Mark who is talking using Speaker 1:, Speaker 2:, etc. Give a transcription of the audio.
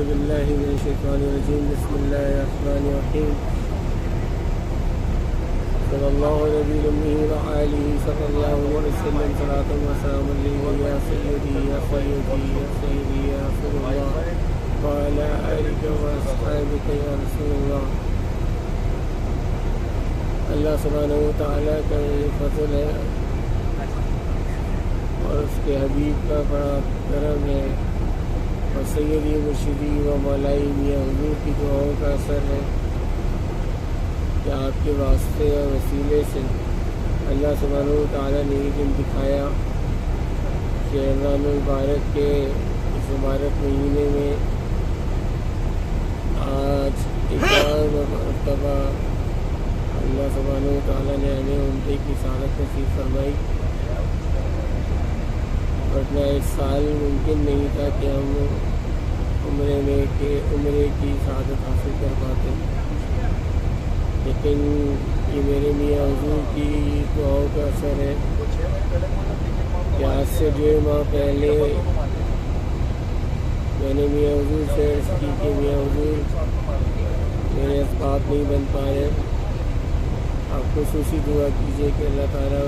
Speaker 1: باللہ من الشیطان الرجیم بسم اللہ الرحمن الرحیم صلی اللہ نبی الأمی وآلہ صلی اللہ علیہ وسلم صلاۃ و سلام علیہ یا سیدی یا سیدی یا سیدی یا رسول اللہ وعلی آلک و اصحابک یا رسول اللہ۔ اللہ سبحانہ و تعالیٰ کا یہ فضل ہے اور اس کے حبیب کا بڑا کرم ہے اور سیدی مرشدی و مولائی میاں حضور کی دعاؤں کا اثر ہے کہ آپ کے واسطے اور وسیلے سے اللہ سبحانہ و تعالیٰ نے یہ دن دکھایا کہ رمضان المبارک کے اس مبارک مہینے میں آج ایک اور مرتبہ اللہ سبحانہ و تعالیٰ نے ہمیں عمرے کی سعادت نصیب فرمائی، ورنہ ایک سال ممکن نہیں تھا کہ ہم عمرے کی سعادت حاصل کر پاتے، لیکن یہ میرے میاں حضور کی دعاؤں کا اثر ہے کہ آج سے 1.5 ماہ پہلے میں نے میاں حضور سے عرض کی کہ میاں حضور میرے اسباب نہیں بن پا رہے، آپ خصوصی دعا کیجیے کہ اللہ تعالیٰ